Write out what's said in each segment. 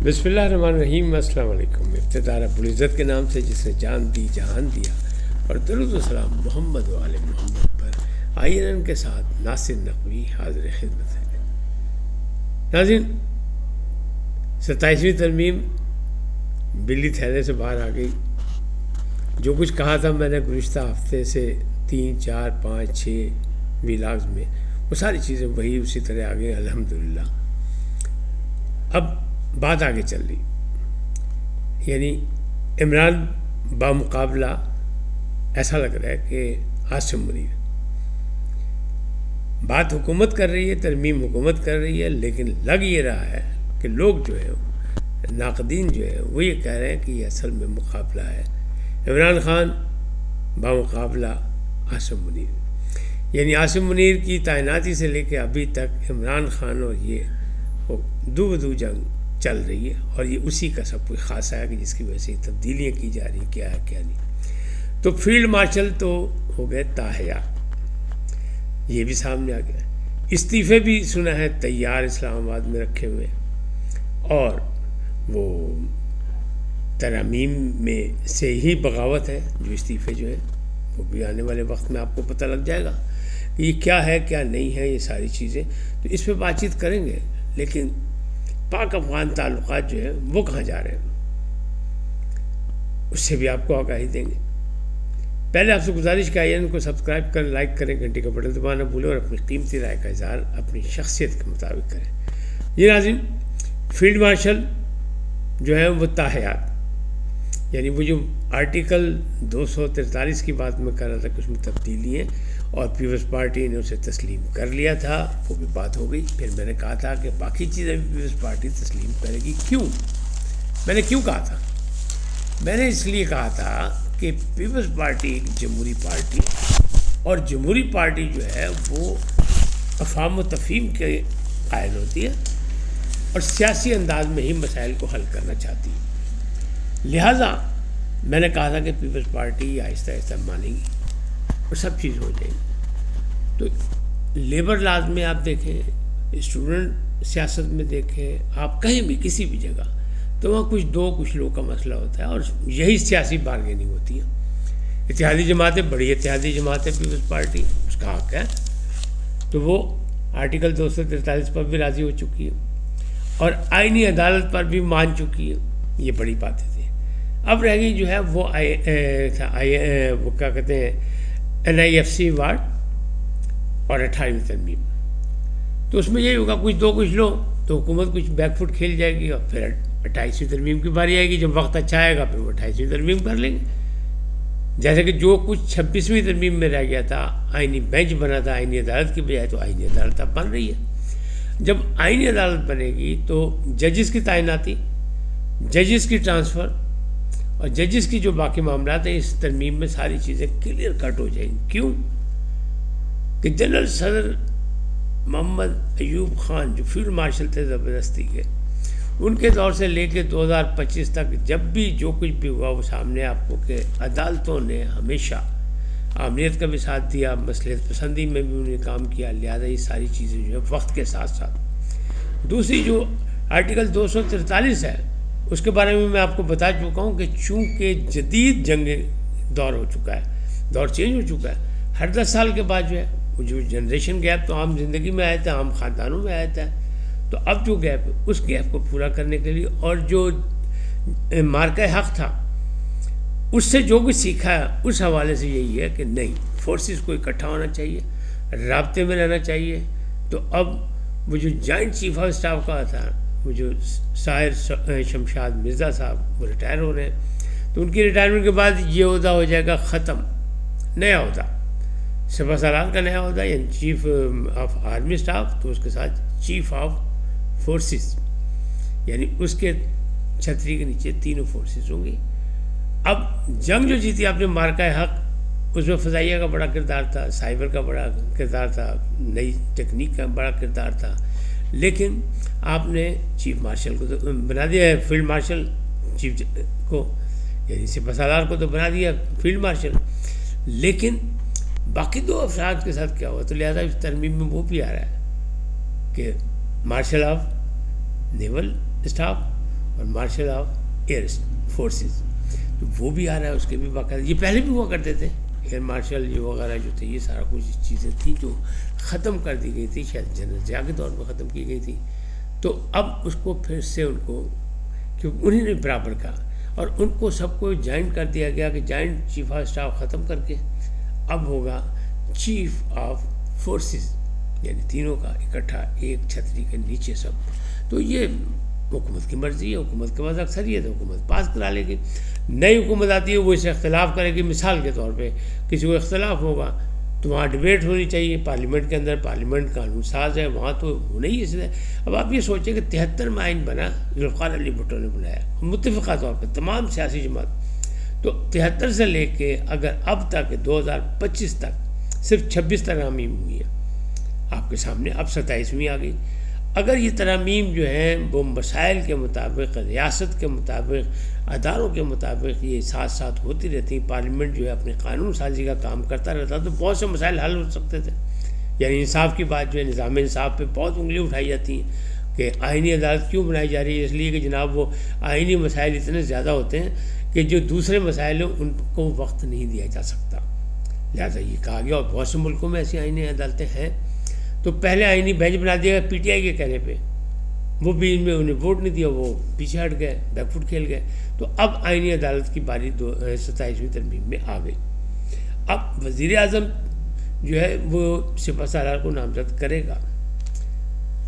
بسم اللہ الرحمن الرحیم۔ السلام علیکم۔ ابتدا رب العزت کے نام سے جس نے جان دی جہان دیا، اور درود و سلام محمد و آل محمد پر۔ آئیے ان کے ساتھ ناصر نقوی حاضر خدمت ہے۔ ناظرین، 27ویں ترمیم بلی تھیلے سے باہر آ گئی۔ جو کچھ کہا تھا میں نے گزشتہ ہفتے سے 3 4 5 6 ویلاگز میں، وہ ساری چیزیں وہی اسی طرح آ گئی الحمدللہ۔ اب بات آگے چل رہی، یعنی عمران بامقابلہ ایسا لگ رہا ہے کہ عاصم منیر بات حکومت کر رہی ہے، ترمیم حکومت کر رہی ہے، لیکن لگ یہ رہا ہے کہ لوگ جو ہے ناقدین جو ہے وہ یہ کہہ رہے ہیں کہ یہ اصل میں مقابلہ ہے عمران خان بامقابلہ عاصم منیر۔ یعنی عاصم منیر کی تعیناتی سے لے کے ابھی تک عمران خان اور یہ دو بدو جنگ چل رہی ہے، اور یہ اسی کا سب کچھ خاصہ ہے کہ جس کی وجہ سے تبدیلیاں کی جا رہی ہیں، کیا ہے کیا نہیں۔ تو فیلڈ مارشل تو ہو گئے تاحیات، یہ بھی سامنے آ گیا۔ استعفے بھی سنا ہے تیار اسلام آباد میں رکھے ہوئے، اور وہ ترامیم میں سے ہی بغاوت ہے جو استعفے جو ہے وہ بھی آنے والے وقت میں آپ کو پتہ لگ جائے گا یہ کیا ہے کیا نہیں ہے، یہ ساری چیزیں تو اس پہ بات چیت کریں گے۔ لیکن پاک افغان تعلقات جو ہیں وہ کہاں جا رہے ہیں اس سے بھی آپ کو آگاہی دیں گے۔ پہلے آپ سے گزارش کہ ان کو سبسکرائب کریں، لائک کریں، گھنٹی کا بٹن دبانا نہ بھولیں، اور اپنی قیمتی رائے کا اظہار اپنی شخصیت کے مطابق کریں۔ یہ ناظرین، فیلڈ مارشل جو ہے وہ تاحیات، یعنی وہ جو آرٹیکل 243 کی بات میں کر رہا تھا کہ اس میں تبدیلی ہیں، اور پیپلز پارٹی نے اسے تسلیم کر لیا تھا، وہ بھی بات ہو گئی۔ پھر میں نے کہا تھا کہ باقی چیزیں بھی پیپلز پارٹی تسلیم کرے گی۔ کیوں؟ میں نے کیوں کہا تھا؟ میں نے اس لیے کہا تھا کہ پیپلز پارٹی ایک جمہوری پارٹی، اور جمہوری پارٹی جو ہے وہ افہام و تفہیم کے قائل ہوتی ہے اور سیاسی انداز میں ہی مسائل کو حل کرنا چاہتی ہے۔ لہٰذا میں نے کہا تھا کہ پیپلز پارٹی آہستہ آہستہ مانے گی اور سب چیز ہو جائے گی۔ تو لیبر لاز میں آپ دیکھیں، اسٹوڈنٹ سیاست میں دیکھیں، آپ کہیں بھی کسی بھی جگہ، تو وہاں کچھ لوگ کا مسئلہ ہوتا ہے، اور یہی سیاسی بارگیننگ ہوتی ہے۔ اتحادی جماعتیں، بڑی اتحادی جماعت ہے پیپلز پارٹی، اس کا حق ہے، تو وہ آرٹیکل 243 پر بھی راضی ہو چکی ہے، اور آئینی عدالت پر بھی مان چکی ہے۔ یہ بڑی باتیں تھیں۔ اب رہ گئی جو ہے وہ وہ کیا کہتے ہیں NIFC وارڈ اور 18ویں ترمیم۔ تو اس میں یہی ہوگا کچھ لو تو حکومت کچھ بیک فٹ کھیل جائے گی، اور پھر 28ویں ترمیم کی باری آئے گی۔ جب وقت اچھا آئے گا پھر وہ 28ویں ترمیم کر لیں گے۔ جیسے کہ جو کچھ 26ویں ترمیم میں رہ گیا تھا، آئینی بینچ بنا تھا آئینی عدالت کی بجائے، تو آئینی عدالت اب بن رہی ہے۔ جب آئینی عدالت بنے گی تو ججز کی تعیناتی، ججز کی ٹرانسفر، اور ججز کی جو باقی معاملات ہیں اس ترمیم میں ساری چیزیں کلیئر کٹ ہو جائیں گی۔ کیوں کہ جنرل صدر محمد ایوب خان جو فیلڈ مارشل تھے زبردستی کے، ان کے دور سے لے کے 2025 تک جب بھی جو کچھ بھی ہوا وہ سامنے آپ کو کہ عدالتوں نے ہمیشہ عامریت کا بھی ساتھ دیا، مصلحت پسندی میں بھی انہیں کام کیا۔ لہٰذا یہ ساری چیزیں جو ہے وقت کے ساتھ ساتھ۔ دوسری جو آرٹیکل 243 ہے اس کے بارے میں آپ کو بتا چکا ہوں کہ چونکہ جدید جنگ دور ہو چکا ہے، دور چینج ہو چکا ہے، ہر 10 سال کے بعد جو ہے وہ جو جنریشن گیپ تو عام زندگی میں آیا تھا، عام خاندانوں میں آیا تھا، تو اب جو گیپ ہے اس گیپ کو پورا کرنے کے لیے، اور جو مارکہ حق تھا اس سے جو کچھ سیکھا ہے اس حوالے سے یہی ہے کہ نہیں، فورسز کو اکٹھا ہونا چاہیے، رابطے میں رہنا چاہیے۔ تو اب وہ جو جوائنٹ چیف آف اسٹاف کا تھا، وہ جو ساحر شمشاد مرزا صاحب، وہ ریٹائر ہو رہے ہیں، تو ان کی ریٹائرمنٹ کے بعد یہ عہدہ ہو جائے گا ختم۔ نیا عہدہ سپہ سالار کا نیا عہدہ، یعنی چیف آف آرمی اسٹاف، تو اس کے ساتھ چیف آف فورسز، یعنی اس کے چھتری کے نیچے تینوں فورسز ہوں گی۔ اب جنگ جو جیتی آپ نے مارکہ حق، اس میں فضائیہ کا بڑا کردار تھا، سائبر کا بڑا کردار تھا، نئی ٹیکنیک کا بڑا کردار تھا، لیکن آپ نے چیف مارشل کو تو بنا دیا ہے فیلڈ مارشل، چیف کو یعنی سپہ سالار کو تو بنا دیا فیلڈ مارشل، لیکن باقی دو افراد کے ساتھ کیا ہوا؟ تو لہٰذا اس ترمیم میں وہ بھی آ رہا ہے کہ مارشل آف نیول اسٹاف اور مارشل آف ایئر فورسز، تو وہ بھی آ رہا ہے، اس کے بھی باقاعدہ، یہ پہلے بھی ہوا کرتے تھے ایئر مارشل یہ وغیرہ جو تھے، یہ سارا کچھ چیزیں تھیں جو ختم کر دی گئی تھی، شاید جنرل ضیاء کے دور میں ختم کی گئی تھی، تو اب اس کو پھر سے ان کو، کیونکہ انہیں نے برابر کہا اور ان کو سب کو جوائن کر دیا گیا کہ جوائنٹ چیف آف اسٹاف ختم کر کے اب ہوگا چیف آف فورسز، یعنی تینوں کا اکٹھا ایک چھتری کے نیچے سب. تو یہ حکومت کی مرضی ہے، حکومت کے پاس اکثریت ہے، حکومت پاس کرا لے گی. نئی حکومت آتی ہے وہ اسے اختلاف کرے گی، مثال کے طور پہ کسی کو اختلاف ہوگا تو وہاں ڈبیٹ ہونی چاہیے پارلیمنٹ کے اندر، پارلیمنٹ قانون ساز ہے، وہاں تو ہونا ہی اس لیے. اب آپ یہ سوچیں کہ 73 میں آئین بنا، ذوالفقار علی بھٹو نے بنایا متفقہ طور پہ تمام سیاسی جماعت، تو 73 سے لے کے اگر اب تک 2025 تک صرف 26 ترامیم ہوئی ہیں آپ کے سامنے، اب 27ویں آ گئی. اگر یہ ترامیم جو ہیں وہ مسائل کے مطابق، ریاست کے مطابق، اداروں کے مطابق یہ ساتھ ساتھ ہوتی رہتی، پارلیمنٹ جو ہے اپنے قانون سازی کا کام کرتا رہتا، تو بہت سے مسائل حل ہو سکتے تھے. یعنی انصاف کی بات جو ہے، نظام انصاف پہ بہت انگلی اٹھائی جاتی ہیں کہ آئینی عدالت کیوں بنائی جا رہی ہے، اس لیے کہ جناب وہ آئینی مسائل اتنے زیادہ ہوتے ہیں کہ جو دوسرے مسائل ہیں ان کو وقت نہیں دیا جا سکتا، لہٰذا یہ کہا گیا. اور بہت سے ملکوں میں ایسی آئینی عدالتیں ہیں. تو پہلے آئینی بینچ بنا دیا گیا پی ٹی آئی کے کہنے پہ، وہ بھی میں انہیں ووٹ نہیں دیا، وہ پیچھے ہٹ گئے، بیک فٹ کھیل گئے. تو اب آئینی عدالت کی باری 27ویں ترمیم میں آ گئی. اب وزیر اعظم جو ہے وہ سپہ سالار کو نامزد کرے گا،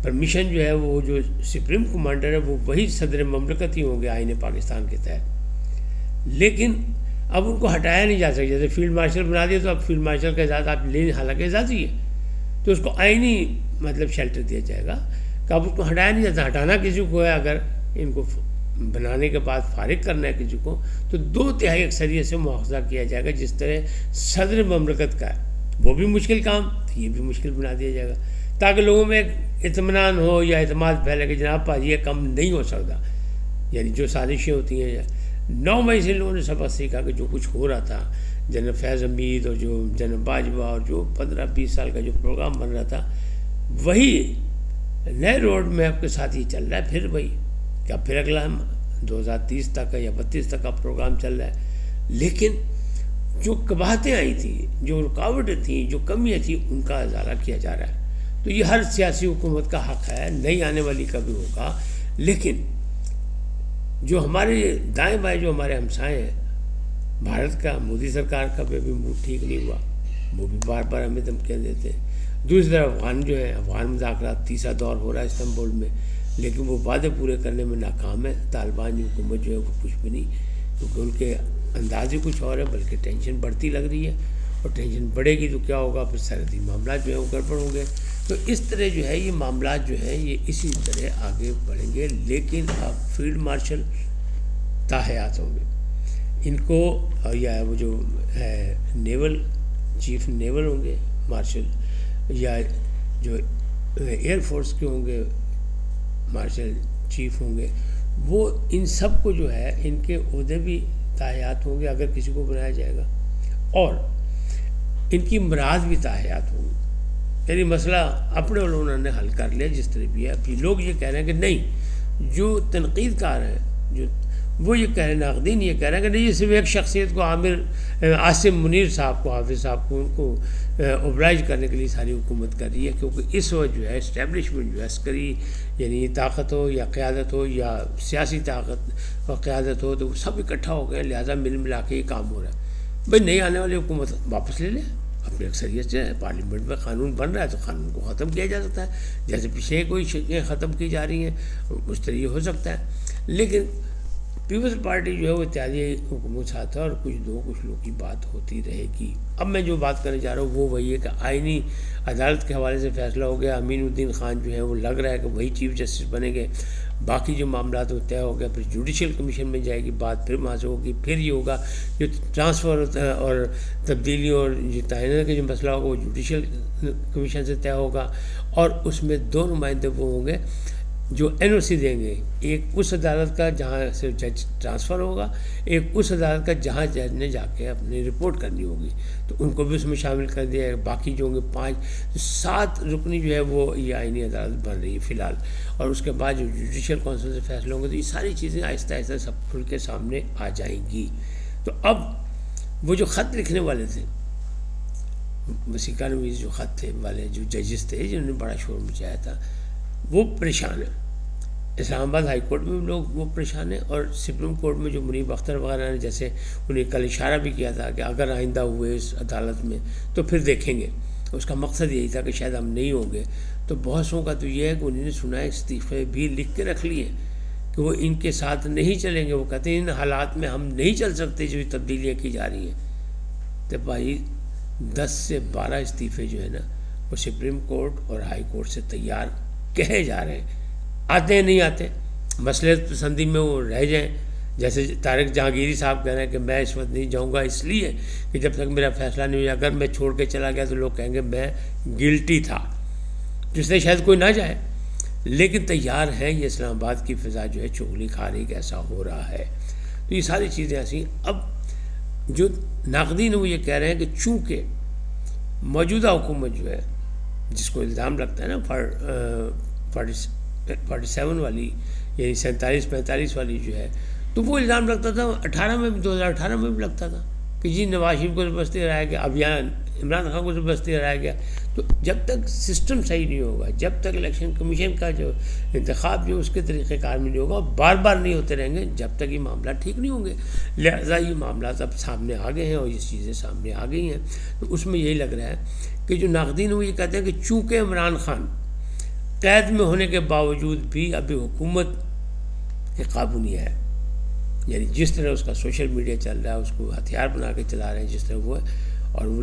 پرمیشن جو ہے وہ جو سپریم کمانڈر ہے وہ وہی صدر مملکت ہی ہوں گے آئین پاکستان کے تحت. لیکن اب ان کو ہٹایا نہیں جا سکتا، جیسے فیلڈ مارشل بنا دیا تو اب فیلڈ مارشل کا اعزاز آپ لیں، حالانکہ اعزازی ہے، تو اس کو آئینی مطلب شیلٹر دیا جائے گا کہ اب اس کو ہٹایا نہیں جاتا. ہٹانا کسی کو ہے، اگر ان کو بنانے کے بعد فارغ کرنا ہے کسی کو، تو 2/3 اکثریت سے مواخذہ کیا جائے گا، جس طرح صدر مملکت کا ہے وہ بھی مشکل کام، یہ بھی مشکل بنا دیا جائے گا، تاکہ لوگوں میں ایک اطمینان ہو یا اعتماد پھیلے کہ جناب پاجی یہ کم نہیں ہو سکتا. یعنی جو سازشیں ہوتی ہیں، 9 مئی سے لوگوں نے سبق سیکھا کہ جو کچھ ہو رہا تھا، جنرل فیض حمید اور جو جنرل باجوہ اور جو 15-20 سال کا جو پروگرام بن رہا تھا، وہی نئے روڈ میپ کے ساتھ ہی چل رہا ہے. پھر وہی کہ اب پھر اگلا 2030 تک کا یا 32 تک کا پروگرام چل رہا ہے. لیکن جو قباحتیں آئی تھیں، جو رکاوٹیں تھیں، جو کمیاں تھیں، ان کا ازالہ کیا جا رہا ہے. تو یہ ہر سیاسی حکومت کا حق ہے، نہیں آنے والی کا بھی ہوگا. لیکن جو ہمارے دائیں بائیں جو ہمارے ہمسائے ہیں، بھارت کا مودی سرکار کا بھی موڈ ٹھیک نہیں ہوا، وہ بھی بار بار ہمیں دھمکیاں دیتے ہیں. دوسری طرف افغان جو ہے، افغان مذاکرات 3 دور ہو رہا ہے استنبول میں، لیکن وہ وعدے پورے کرنے میں ناکام ہے. طالبان حکومت جو ہے وہ کچھ بھی نہیں، کیونکہ ان کے انداز ہی کچھ اور ہے، بلکہ ٹینشن بڑھتی لگ رہی ہے، اور ٹینشن بڑھے گی تو کیا ہوگا، پھر سرحدی معاملات جو ہیں وہ گڑبڑ ہوں گے. تو اس طرح جو ہے یہ معاملات جو ہیں یہ اسی طرح آگے بڑھیں گے. لیکن اب فیلڈ مارشل تاحیات ہوں گے، ان کو یا وہ جو ہے نیول چیف نیول ہوں گے مارشل، یا جو ایئر فورس کے ہوں گے مارشل چیف ہوں گے، وہ ان سب کو جو ہے ان کے عہدے بھی تاحیات ہوں گے اگر کسی کو بنایا جائے گا، اور ان کی مراد بھی تاحیات ہوں گی. یعنی مسئلہ اپنے انہوں نے حل کر لیا جس طرح بھی ہے. ابھی لوگ یہ کہہ رہے ہیں کہ نہیں، جو تنقید کار ہیں، جو وہ یہ کہہ رہے ہیں، ناقدین یہ کہہ رہے ہیں کہ نہیں، یہ صرف ایک شخصیت کو عاصم منیر صاحب کو، حافظ صاحب کو، ان کو اوبرائز کرنے کے لیے ساری حکومت کر رہی ہے، کیونکہ اس وقت جو ہے اسٹیبلشمنٹ جو ہے عسکری یعنی طاقت ہو یا قیادت ہو یا سیاسی طاقت اور قیادت ہو، تو وہ سب اکٹھا ہو گئے، لہٰذا مل ملا کے یہ کام ہو رہا ہے. بھائی نہیں آنے والی حکومت واپس لے لیں اپنی اکثریت سے، پارلیمنٹ میں قانون بن رہا ہے تو قانون کو ختم کیا جا سکتا ہے، جیسے پیچھے کوئی شکیں ختم کی جا رہی ہیں اس طرح یہ ہو سکتا ہے. لیکن پیپلز پارٹی جو ہے وہ اتحادی حکومت ساتھ ہے، اور کچھ لوگ کی بات ہوتی رہے گی. اب میں جو بات کرنے جا رہا ہوں وہ وہی ہے کہ آئینی عدالت کے حوالے سے فیصلہ ہو گیا. امین الدین خان جو ہے وہ لگ رہا ہے کہ وہی چیف جسٹس بنیں گے. باقی جو معاملات وہ طے ہو گیا، پھر جوڈیشل کمیشن میں جائے گی بات، پھر وہاں سے ہوگی، پھر یہ ہوگا جو ٹرانسفر اور تبدیلیوں اور جو تعینات کا جو مسئلہ ہوگا وہ جوڈیشل کمیشن سے طے ہوگا، اور اس میں 2 نمائندے وہ ہوں گے جو NOC دیں گے، ایک اس عدالت کا جہاں سے جج ٹرانسفر ہوگا، ایک اس عدالت کا جہاں جج نے جا کے اپنی رپورٹ کرنی ہوگی، تو ان کو بھی اس میں شامل کر دیا ہے۔ باقی جو ہوں گے 5 7 رکنی جو ہے وہ یہ آئینی عدالت بن رہی ہے فی الحال، اور اس کے بعد جو جوڈیشل کونسل سے فیصلے ہوں گے، تو یہ ساری چیزیں آہستہ آہستہ سب کھل کے سامنے آ جائیں گی۔ تو اب وہ جو خط لکھنے والے تھے، وسیقہ نویس جو خط تھے والے جو ججز تھے جنہوں نے بڑا شور مچایا تھا، وہ پریشان ہیں۔ اسلام آباد ہائی کورٹ میں بھی لوگ وہ پریشان ہیں، اور سپریم کورٹ میں جو منیب اختر وغیرہ نے جیسے انہیں کل اشارہ بھی کیا تھا کہ اگر آئندہ ہوئے اس عدالت میں تو پھر دیکھیں گے، اس کا مقصد یہی تھا کہ شاید ہم نہیں ہوں گے۔ تو بحثوں کا تو یہ ہے کہ انہوں نے سنا ہے استعفے بھی لکھ کے رکھ لیے کہ وہ ان کے ساتھ نہیں چلیں گے، وہ کہتے ہیں ان حالات میں ہم نہیں چل سکتے جو تبدیلیاں کی جا رہی ہیں۔ تو بھائی 10 سے 12 استعفے جو ہے نا وہ سپریم کورٹ اور ہائی کورٹ سے تیار کہے جا رہے ہیں، آتے ہیں نہیں آتے، مصلحت پسندی میں وہ رہ جائیں۔ جیسے طارق جہانگیری صاحب کہہ رہے ہیں کہ میں اس وقت نہیں جاؤں گا اس لیے کہ جب تک میرا فیصلہ نہیں ہوا، اگر میں چھوڑ کے چلا گیا تو لوگ کہیں گے میں گلٹی تھا، جس سے شاید کوئی نہ جائے، لیکن تیار ہیں۔ یہ اسلام آباد کی فضا جو ہے چغلی کھا رہی کہ ایسا ہو رہا ہے۔ تو یہ ساری چیزیں ایسی ہیں۔ اب جو ناقدین وہ یہ کہہ رہے ہیں کہ چونکہ موجودہ حکومت جو ہے، جس کو الزام لگتا ہے نا 47 والی یعنی 47-45 والی جو ہے، تو وہ الزام لگتا تھا 18 میں بھی، 2018 میں بھی لگتا تھا کہ جی نواز شریف کو زبردستی ہرایا گیا، اب یہاں عمران خان کو زبردستی ہرایا گیا۔ تو جب تک سسٹم صحیح نہیں ہوگا، جب تک الیکشن کمیشن کا جو انتخاب جو اس کے طریقہ کار میں نہیں ہوگا، بار بار نہیں ہوتے رہیں گے، جب تک یہ معاملات ٹھیک نہیں ہوں گے۔ لہٰذا یہ معاملات اب سامنے آ گئے ہیں اور یہ چیزیں سامنے آ گئی ہیں۔ تو اس میں یہی لگ رہا ہے کہ جو ناقدین وہ یہ کہتے ہیں کہ چونکہ عمران خان قید میں ہونے کے باوجود بھی ابھی حکومت کے قابو نہیں ہے، یعنی جس طرح اس کا سوشل میڈیا چل رہا ہے، اس کو ہتھیار بنا کے چلا رہے ہیں جس طرح وہ ہے، اور وہ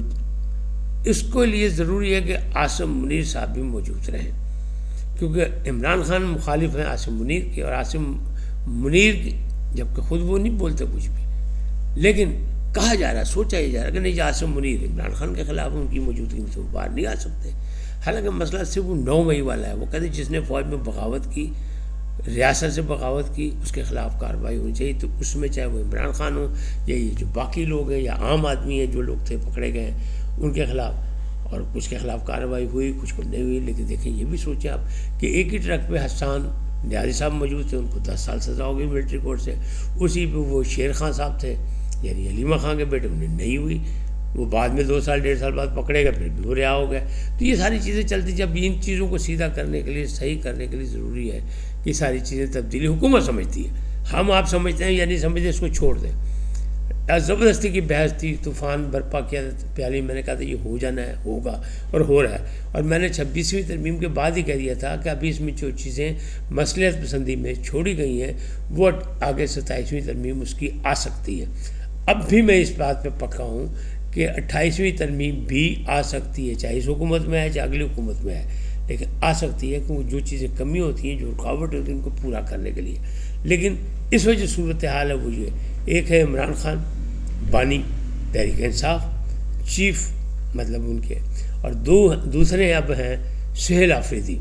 اس کو لیے ضروری ہے کہ عاصم منیر صاحب بھی موجود رہیں، کیونکہ عمران خان مخالف ہیں عاصم منیر کے، اور عاصم منیر کی جبکہ خود وہ نہیں بولتے کچھ بھی، لیکن کہا جا رہا ہے، سوچا یہ جا رہا ہے کہ نہیں عاصم منیر عمران خان کے خلاف ان کی موجودگی میں سے وہ باہر نہیں آ سکتے۔ حالانکہ مسئلہ صرف وہ 9 مئی والا ہے۔ وہ کہتے ہیں جس نے فوج میں بغاوت کی، ریاست سے بغاوت کی، اس کے خلاف کارروائی ہونی چاہیے۔ تو اس میں چاہے وہ عمران خان ہو یا یہ جو باقی لوگ ہیں یا عام آدمی ہیں جو لوگ تھے پکڑے گئے ہیں ان کے خلاف، اور کچھ کے خلاف کارروائی ہوئی، کچھ کو نہیں ہوئی۔ لیکن دیکھیں یہ بھی سوچیں آپ کہ ایک ہی ٹرک پہ حسان نیازی صاحب موجود تھے، ان کو 10 سال سزا ہو گئی ملٹری کورٹ سے، اسی پہ وہ شیر خان صاحب تھے یعنی علیمہ خان کے بیٹے، انہیں نہیں ہوئی، وہ بعد میں 2 سال 1.5 سال بعد پکڑے گئے، پھر بھی وہ رہا ہو گئے۔ تو یہ ساری چیزیں چلتی، جب ان چیزوں کو سیدھا کرنے کے لیے، صحیح کرنے کے لیے ضروری ہے کہ ساری چیزیں تبدیلی حکومت سمجھتی ہے، ہم آپ سمجھتے ہیں یا نہیں سمجھتے، اس کو چھوڑ دیں۔ زبردستی کی بحث تھی، طوفان برپا کیا پہلے میں نے کہا تھا یہ ہو جانا ہے، ہوگا، اور ہو رہا ہے۔ اور میں نے 26ویں ترمیم کے بعد ہی کہہ دیا تھا کہ ابھی اس میں جو چیزیں مصلحت پسندی میں چھوڑی گئی ہیں وہ آگے 27ویں ترمیم اس کی آ سکتی ہے۔ اب بھی میں اس بات پہ پکا ہوں کہ 28ویں ترمیم بھی آ سکتی ہے، چاہے اس حکومت میں ہے چاہے اگلی حکومت میں ہے، لیکن آ سکتی ہے کیونکہ جو چیزیں کمی ہوتی ہیں، جو رکاوٹ ہوتی ہیں، ان کو پورا کرنے کے لیے۔ لیکن اس وجہ صورتحال ہے وہ یہ، ایک ہے عمران خان بانی تحریک انصاف چیف مطلب ان کے، اور دوسرے اب ہیں سہیل آفریدی،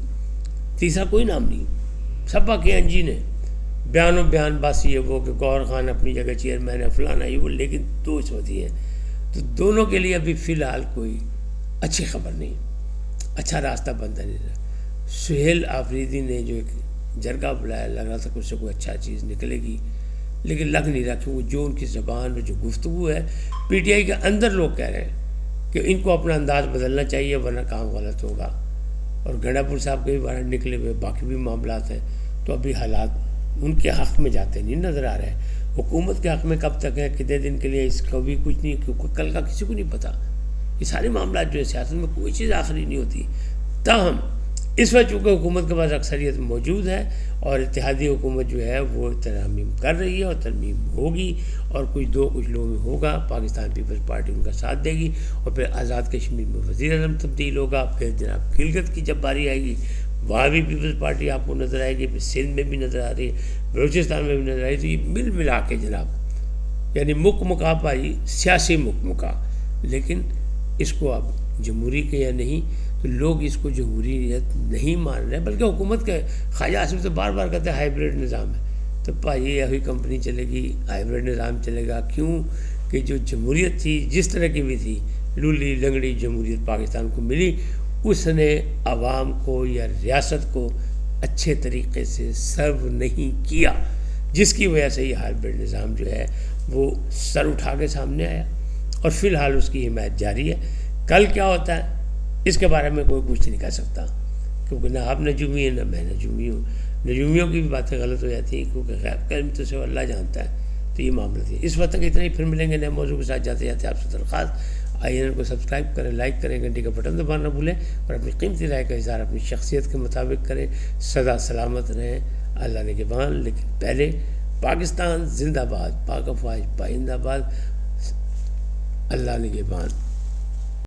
تیسرا کوئی نام نہیں، سپا کے انجین ہے، بیان و بیان بس یہ وہ کہ گور خان اپنی جگہ چیئرمین ہے، فلانا یہ وہ، لیکن 2 اس وقت ہیں۔ تو دونوں کے لیے ابھی فی الحال کوئی اچھی خبر نہیں، اچھا راستہ بنتا نہیں رہا۔ سہیل آفریدی نے جو ایک جرگہ بلایا، لگ رہا تھا کہ اس سے کوئی اچھا چیز نکلے گی، لیکن لگ نہیں رہا کہ وہ جو ان کی زبان اور جو گفتگو ہے، پی ٹی آئی کے اندر لوگ کہہ رہے ہیں کہ ان کو اپنا انداز بدلنا چاہیے ورنہ کام غلط ہوگا، اور گنڈا پور صاحب کے بھی باہر نکلے ہوئے باقی بھی معاملات ہیں۔ تو ابھی حالات ان کے حق میں جاتے نہیں نظر آ رہے ہیں۔ حکومت کے حق میں کب تک ہے، کتنے دن کے لیے، اس کو بھی کچھ نہیں، کیونکہ کل کا کسی کو نہیں پتہ۔ یہ سارے معاملات جو ہے سیاست میں کوئی چیز آخری نہیں ہوتی۔ تاہم اس وقت چونکہ حکومت کے پاس اکثریت موجود ہے اور اتحادی حکومت جو ہے وہ ترمیم کر رہی ہے اور ترمیم ہوگی، اور کچھ لوگوں میں ہوگا، پاکستان پیپلز پارٹی ان کا ساتھ دے گی، اور پھر آزاد کشمیر میں وزیر اعظم تبدیل ہوگا، پھر جناب گلگت کی جب باری آئے گی وہاں بھی پیپلز پارٹی آپ کو نظر آئے گی، پھر سندھ میں بھی نظر آ رہی ہے، بلوچستان میں بھی نظر آئی۔ تو یہ مل ملا کے جناب یعنی مکہ پائی سیاسی مکہ، لیکن اس کو اب جمہوری کے یا نہیں، تو لوگ اس کو جمہوریت نہیں مان رہے، بلکہ حکومت کا خواجہ آصف تو بار بار کہتے ہیں ہائیبریڈ نظام ہے، تو بھائی یہی کمپنی چلے گی، ہائیبریڈ نظام چلے گا کیوں؟ کہ جو جمہوریت تھی جس طرح کی بھی تھی، لولی لنگڑی جمہوریت پاکستان کو ملی، اس نے عوام کو یا ریاست کو اچھے طریقے سے سرو نہیں کیا، جس کی وجہ سے یہ ہائیبریڈ نظام جو ہے وہ سر اٹھا کے سامنے آیا، اور فی الحال اس کی حمایت جاری ہے۔ کل کیا ہوتا ہے اس کے بارے میں کوئی کچھ نہیں کہہ سکتا، کیونکہ نہ آپ نجومی ہیں نہ میں نجومی ہوں، نجومیوں کی بھی باتیں غلط ہو جاتی ہیں، کیونکہ غیب کا علم تو صرف اللہ جانتا ہے۔ تو یہ معاملہ تھی اس وقت تک اتنا ہی، پھر ملیں گے نئے موضوع کے ساتھ۔ جاتے جاتے آپ سے درخواست، آئی این کو سبسکرائب کریں، لائک کریں، گھنٹی کا بٹن دبانا نہ بھولیں، اور اپنی قیمتی رائے کا اظہار اپنی شخصیت کے مطابق کریں۔ سدا سلامت رہیں، اللہ نگہبان۔ لیکن پہلے پاکستان زندہ باد، پاک افواج پائندہ باد، اللہ نگہبان۔